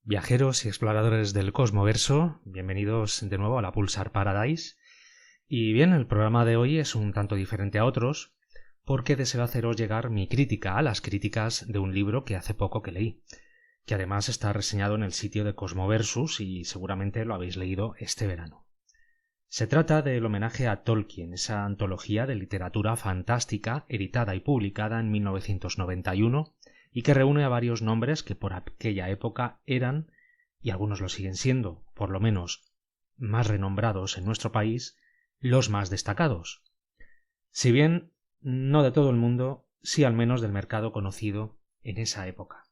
Viajeros y exploradores del Cosmoverso, bienvenidos de nuevo a la Pulsar Paradise. Y bien, el programa de hoy es un tanto diferente a otros porque deseo haceros llegar mi crítica a las críticas de un libro que hace poco que leí, que además está reseñado en el sitio de Cosmoversus y seguramente lo habéis leído este verano. Se trata del homenaje a Tolkien, esa antología de literatura fantástica editada y publicada en 1991 y que reúne a varios nombres que por aquella época eran, y algunos lo siguen siendo, por lo menos más renombrados en nuestro país, los más destacados. Si bien no de todo el mundo, sí al menos del mercado conocido en esa época.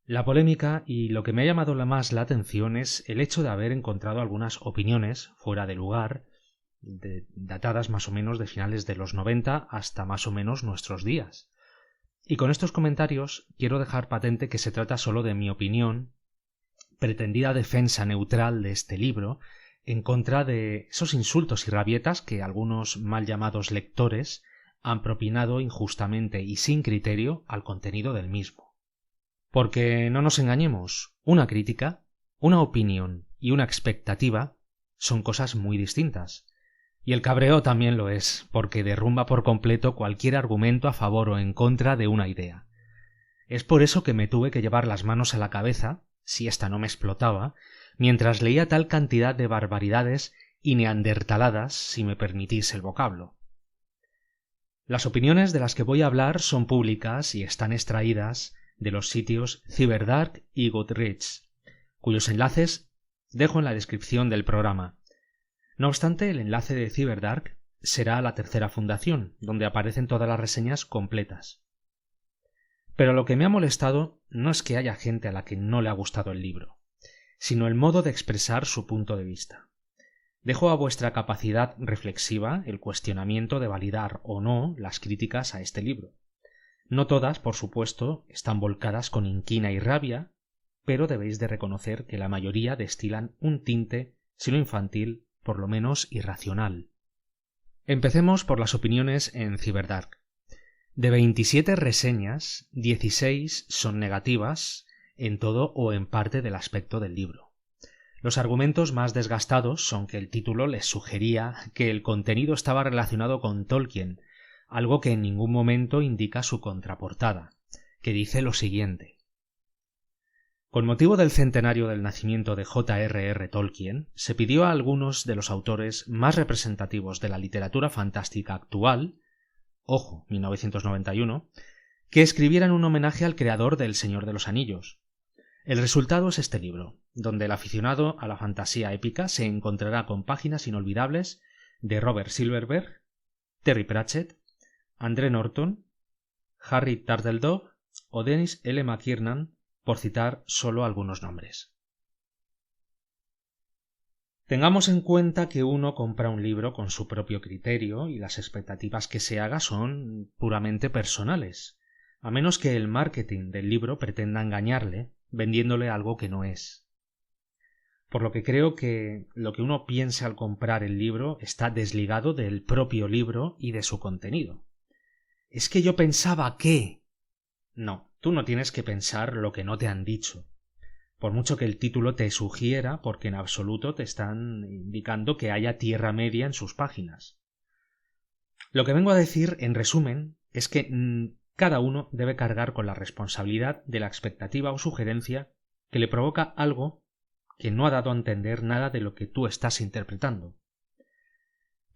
La polémica y lo que me ha llamado más la atención es el hecho de haber encontrado algunas opiniones fuera de lugar, datadas más o menos de finales de los 90 hasta más o menos nuestros días. Y con estos comentarios quiero dejar patente que se trata solo de mi opinión, pretendida defensa neutral de este libro, en contra de esos insultos y rabietas que algunos mal llamados lectores han propinado injustamente y sin criterio al contenido del mismo. Porque no nos engañemos, una crítica, una opinión y una expectativa son cosas muy distintas. Y el cabreo también lo es, porque derrumba por completo cualquier argumento a favor o en contra de una idea. Es por eso que me tuve que llevar las manos a la cabeza, si ésta no me explotaba, mientras leía tal cantidad de barbaridades y neandertaladas, si me permitís el vocablo. Las opiniones de las que voy a hablar son públicas y están extraídas de los sitios Cyberdark y Goodreads, cuyos enlaces dejo en la descripción del programa. No obstante, el enlace de Cyberdark será la tercera fundación, donde aparecen todas las reseñas completas. Pero lo que me ha molestado no es que haya gente a la que no le ha gustado el libro, sino el modo de expresar su punto de vista. Dejo a vuestra capacidad reflexiva el cuestionamiento de validar o no las críticas a este libro. No todas, por supuesto, están volcadas con inquina y rabia, pero debéis de reconocer que la mayoría destilan un tinte, si no infantil, por lo menos irracional. Empecemos por las opiniones en Cyberdark. De 27 reseñas, 16 son negativas en todo o en parte del aspecto del libro. Los argumentos más desgastados son que el título les sugería que el contenido estaba relacionado con Tolkien, algo que en ningún momento indica su contraportada, que dice lo siguiente. Con motivo del centenario del nacimiento de J.R.R. Tolkien, se pidió a algunos de los autores más representativos de la literatura fantástica actual, ojo, 1991, que escribieran un homenaje al creador del Señor de los Anillos. El resultado es este libro, donde el aficionado a la fantasía épica se encontrará con páginas inolvidables de Robert Silverberg, Terry Pratchett, André Norton, Harry Turtledove o Dennis L. McKiernan, por citar solo algunos nombres. Tengamos en cuenta que uno compra un libro con su propio criterio y las expectativas que se haga son puramente personales, a menos que el marketing del libro pretenda engañarle vendiéndole algo que no es. Por lo que creo que lo que uno piense al comprar el libro está desligado del propio libro y de su contenido. Es que yo pensaba que... No, tú no tienes que pensar lo que no te han dicho, por mucho que el título te sugiera, porque en absoluto te están indicando que haya Tierra Media en sus páginas. Lo que vengo a decir, en resumen, es que cada uno debe cargar con la responsabilidad de la expectativa o sugerencia que le provoca algo que no ha dado a entender nada de lo que tú estás interpretando.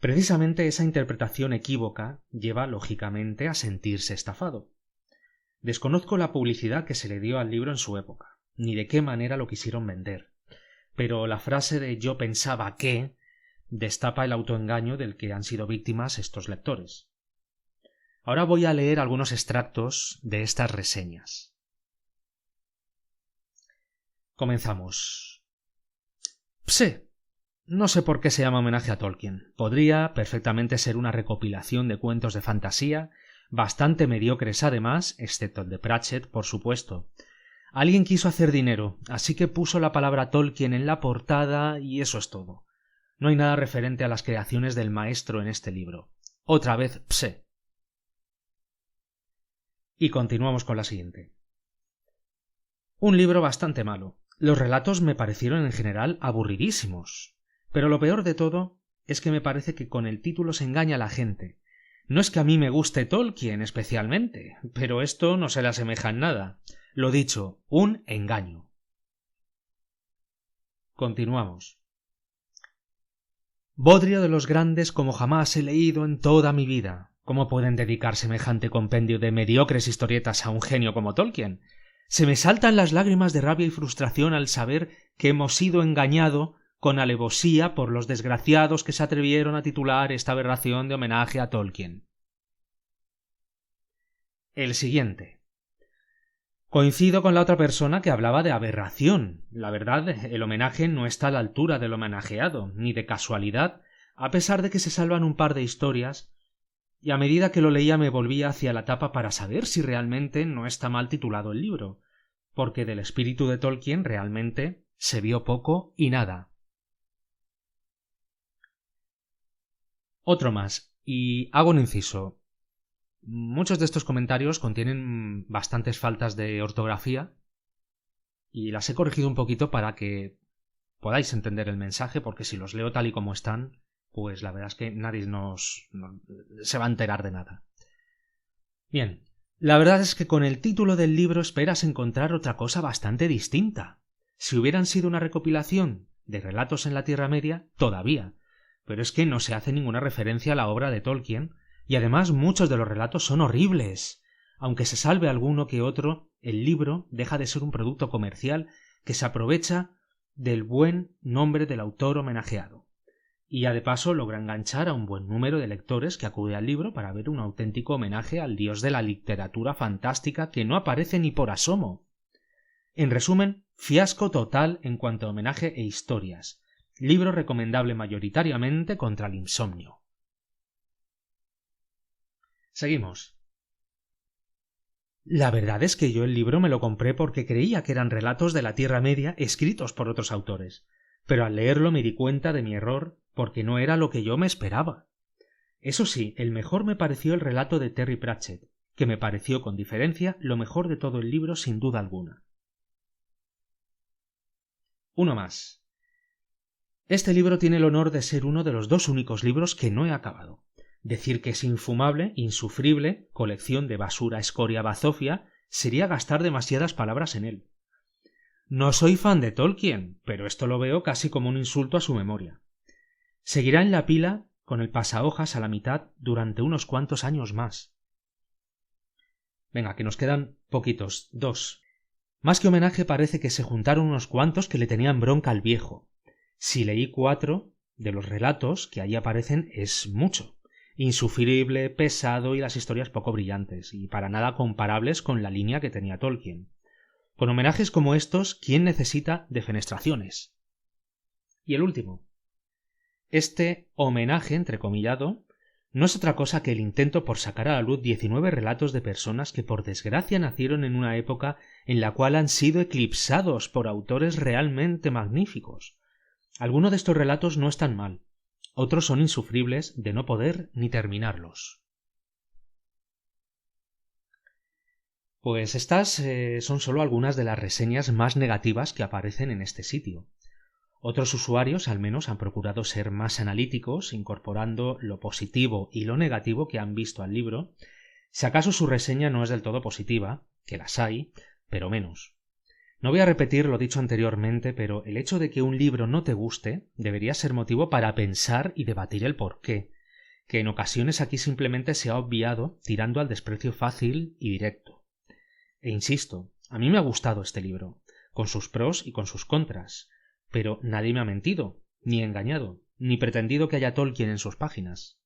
Precisamente esa interpretación equívoca lleva, lógicamente, a sentirse estafado. Desconozco la publicidad que se le dio al libro en su época, ni de qué manera lo quisieron vender, pero la frase de yo pensaba que destapa el autoengaño del que han sido víctimas estos lectores. Ahora voy a leer algunos extractos de estas reseñas. Comenzamos. Pse. No sé por qué se llama homenaje a Tolkien. Podría perfectamente ser una recopilación de cuentos de fantasía, bastante mediocres además, excepto el de Pratchett, por supuesto. Alguien quiso hacer dinero, así que puso la palabra Tolkien en la portada y eso es todo. No hay nada referente a las creaciones del maestro en este libro. Otra vez, pse. Y continuamos con la siguiente. Un libro bastante malo. Los relatos me parecieron en general aburridísimos. Pero lo peor de todo es que me parece que con el título se engaña a la gente. No es que a mí me guste Tolkien especialmente, pero esto no se le asemeja en nada. Lo dicho, un engaño. Continuamos. Bodrio de los grandes como jamás he leído en toda mi vida. ¿Cómo pueden dedicar semejante compendio de mediocres historietas a un genio como Tolkien? Se me saltan las lágrimas de rabia y frustración al saber que hemos sido engañados con alevosía por los desgraciados que se atrevieron a titular esta aberración de homenaje a Tolkien. El siguiente. Coincido con la otra persona que hablaba de aberración. La verdad, el homenaje no está a la altura del homenajeado, ni de casualidad, a pesar de que se salvan un par de historias, y a medida que lo leía me volvía hacia la tapa para saber si realmente no está mal titulado el libro, porque del espíritu de Tolkien realmente se vio poco y nada. Otro más, y hago un inciso. Muchos de estos comentarios contienen bastantes faltas de ortografía y las he corregido un poquito para que podáis entender el mensaje, porque si los leo tal y como están, pues la verdad es que nadie se va a enterar de nada. Bien, la verdad es que con el título del libro esperas encontrar otra cosa bastante distinta. Si hubieran sido una recopilación de relatos en la Tierra Media, todavía, pero es que no se hace ninguna referencia a la obra de Tolkien, y además muchos de los relatos son horribles. Aunque se salve alguno que otro, el libro deja de ser un producto comercial que se aprovecha del buen nombre del autor homenajeado. Y ya de paso logra enganchar a un buen número de lectores que acude al libro para ver un auténtico homenaje al dios de la literatura fantástica que no aparece ni por asomo. En resumen, fiasco total en cuanto a homenaje e historias. Libro recomendable mayoritariamente contra el insomnio. Seguimos. La verdad es que yo el libro me lo compré porque creía que eran relatos de la Tierra Media escritos por otros autores, pero al leerlo me di cuenta de mi error porque no era lo que yo me esperaba. Eso sí, el mejor me pareció el relato de Terry Pratchett, que me pareció con diferencia lo mejor de todo el libro sin duda alguna. Uno más. Este libro tiene el honor de ser uno de los dos únicos libros que no he acabado. Decir que es infumable, insufrible, colección de basura, escoria, bazofia, sería gastar demasiadas palabras en él. No soy fan de Tolkien, pero esto lo veo casi como un insulto a su memoria. Seguirá en la pila con el pasahojas a la mitad durante unos cuantos años más. Venga, que nos quedan poquitos, 2. Más que homenaje parece que se juntaron unos cuantos que le tenían bronca al viejo. Si leí 4 de los relatos que ahí aparecen es mucho. Insufrible, pesado y las historias poco brillantes, y para nada comparables con la línea que tenía Tolkien. Con homenajes como estos, ¿quién necesita defenestraciones? Y el último. Este homenaje, entrecomillado, no es otra cosa que el intento por sacar a la luz 19 relatos de personas que por desgracia nacieron en una época en la cual han sido eclipsados por autores realmente magníficos. Algunos de estos relatos no están mal, otros son insufribles de no poder ni terminarlos. Pues estas son solo algunas de las reseñas más negativas que aparecen en este sitio. Otros usuarios al menos han procurado ser más analíticos, incorporando lo positivo y lo negativo que han visto al libro. Si acaso su reseña no es del todo positiva, que las hay, pero menos. No voy a repetir lo dicho anteriormente, pero el hecho de que un libro no te guste debería ser motivo para pensar y debatir el porqué, que en ocasiones aquí simplemente se ha obviado tirando al desprecio fácil y directo. E insisto, a mí me ha gustado este libro, con sus pros y con sus contras, pero nadie me ha mentido, ni engañado, ni pretendido que haya Tolkien en sus páginas.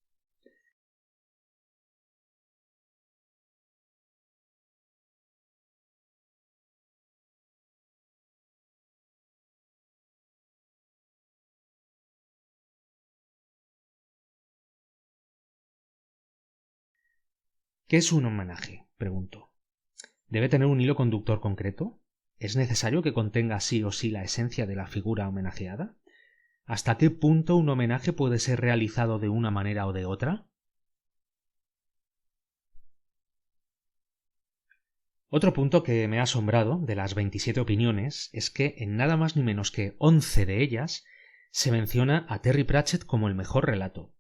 ¿Qué es un homenaje?, pregunto. ¿Debe tener un hilo conductor concreto? ¿Es necesario que contenga sí o sí la esencia de la figura homenajeada? ¿Hasta qué punto un homenaje puede ser realizado de una manera o de otra? Otro punto que me ha asombrado de las 27 opiniones es que en nada más ni menos que 11 de ellas se menciona a Terry Pratchett como el mejor relato.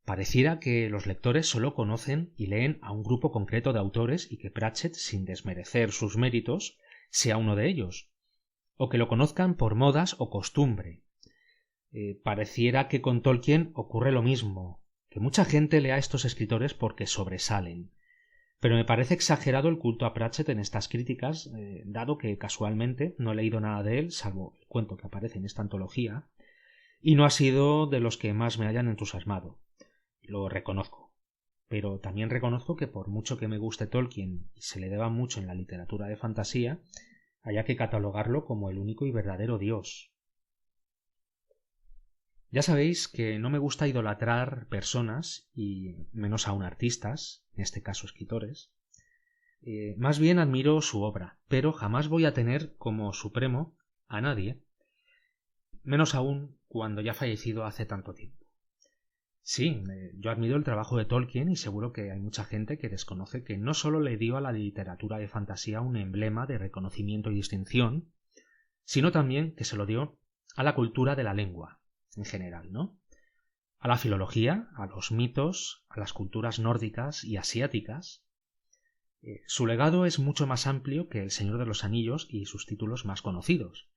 Pareciera que los lectores solo conocen y leen a un grupo concreto de autores y que Pratchett, sin desmerecer sus méritos, sea uno de ellos, o que lo conozcan por modas o costumbre. Pareciera que con Tolkien ocurre lo mismo, que mucha gente lea a estos escritores porque sobresalen. Pero me parece exagerado el culto a Pratchett en estas críticas, dado que casualmente no he leído nada de él, salvo el cuento que aparece en esta antología, y no ha sido de los que más me hayan entusiasmado. Lo reconozco. Pero también reconozco que por mucho que me guste Tolkien y se le deba mucho en la literatura de fantasía, haya que catalogarlo como el único y verdadero Dios. Ya sabéis que no me gusta idolatrar personas, y menos aún artistas, en este caso escritores. Más bien admiro su obra, pero jamás voy a tener como supremo a nadie, menos aún cuando ya ha fallecido hace tanto tiempo. Sí, yo admiro el trabajo de Tolkien y seguro que hay mucha gente que desconoce que no solo le dio a la literatura de fantasía un emblema de reconocimiento y distinción, sino también que se lo dio a la cultura de la lengua, en general, ¿no? A la filología, a los mitos, a las culturas nórdicas y asiáticas. Su legado es mucho más amplio que El Señor de los Anillos y sus títulos más conocidos.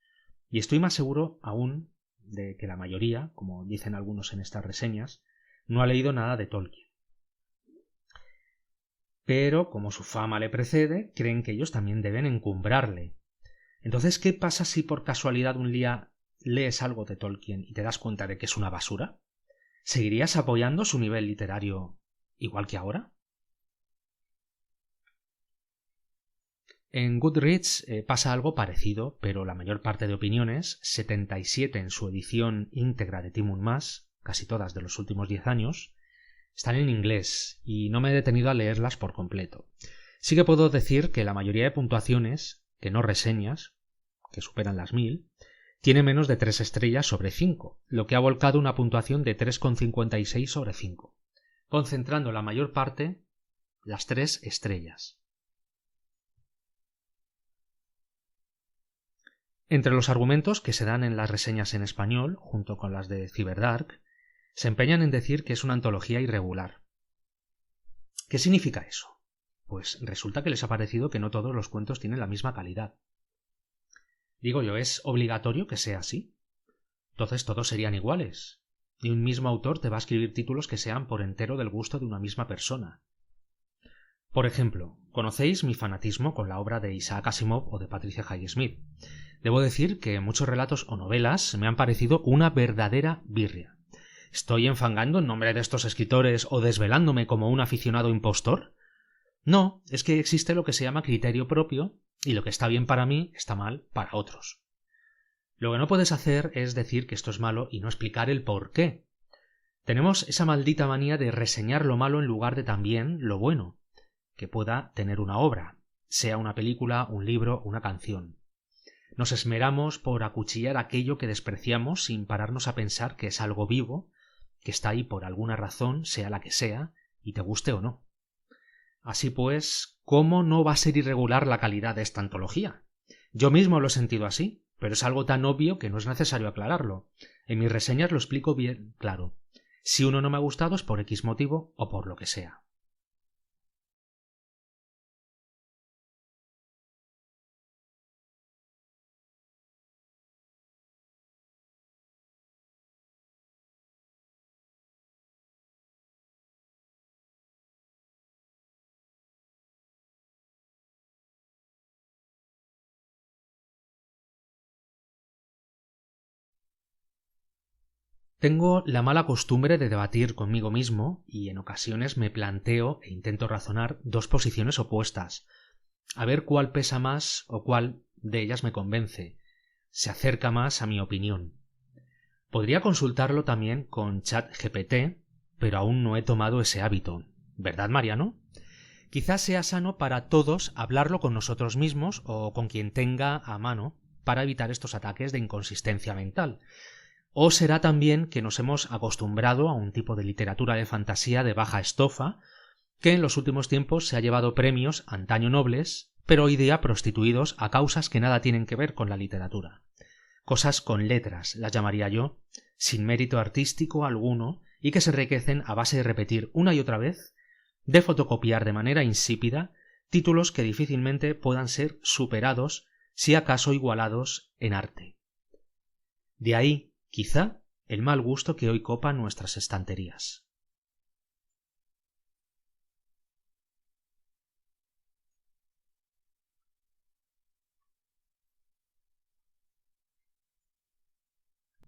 Y estoy más seguro aún de que la mayoría, como dicen algunos en estas reseñas, no ha leído nada de Tolkien. Pero, como su fama le precede, creen que ellos también deben encumbrarle. Entonces, ¿qué pasa si por casualidad un día lees algo de Tolkien y te das cuenta de que es una basura? ¿Seguirías apoyando su nivel literario igual que ahora? En Goodreads pasa algo parecido, pero la mayor parte de opiniones, 77 en su edición íntegra de Timun Mas, casi todas de los últimos 10 años, están en inglés y no me he detenido a leerlas por completo. Sí que puedo decir que la mayoría de puntuaciones, que no reseñas, que superan las 1000, tiene menos de 3 estrellas sobre 5, lo que ha volcado una puntuación de 3,56 sobre 5, concentrando la mayor parte, las 3 estrellas. Entre los argumentos que se dan en las reseñas en español, junto con las de Cyberdark, se empeñan en decir que es una antología irregular. ¿Qué significa eso? Pues resulta que les ha parecido que no todos los cuentos tienen la misma calidad. Digo yo, ¿es obligatorio que sea así? Entonces todos serían iguales, y un mismo autor te va a escribir títulos que sean por entero del gusto de una misma persona. Por ejemplo, conocéis mi fanatismo con la obra de Isaac Asimov o de Patricia Highsmith. Debo decir que muchos relatos o novelas me han parecido una verdadera birria. ¿Estoy enfangando en nombre de estos escritores o desvelándome como un aficionado impostor? No, es que existe lo que se llama criterio propio y lo que está bien para mí está mal para otros. Lo que no puedes hacer es decir que esto es malo y no explicar el por qué. Tenemos esa maldita manía de reseñar lo malo en lugar de también lo bueno que pueda tener una obra, sea una película, un libro, una canción. Nos esmeramos por acuchillar aquello que despreciamos sin pararnos a pensar que es algo vivo, que está ahí por alguna razón, sea la que sea, y te guste o no. Así pues, ¿cómo no va a ser irregular la calidad de esta antología? Yo mismo lo he sentido así, pero es algo tan obvio que no es necesario aclararlo. En mis reseñas lo explico bien claro. Si uno no me ha gustado es por X motivo o por lo que sea. Tengo la mala costumbre de debatir conmigo mismo y en ocasiones me planteo e intento razonar dos posiciones opuestas, a ver cuál pesa más o cuál de ellas me convence, se acerca más a mi opinión. Podría consultarlo también con ChatGPT, pero aún no he tomado ese hábito, ¿verdad, Mariano? Quizás sea sano para todos hablarlo con nosotros mismos o con quien tenga a mano para evitar estos ataques de inconsistencia mental. ¿O será también que nos hemos acostumbrado a un tipo de literatura de fantasía de baja estofa que en los últimos tiempos se ha llevado premios antaño nobles pero hoy día prostituidos a causas que nada tienen que ver con la literatura. Cosas con letras, las llamaría yo, sin mérito artístico alguno y que se enriquecen a base de repetir una y otra vez, de fotocopiar de manera insípida títulos que difícilmente puedan ser superados, si acaso igualados, en arte. De ahí, quizá, el mal gusto que hoy copa nuestras estanterías.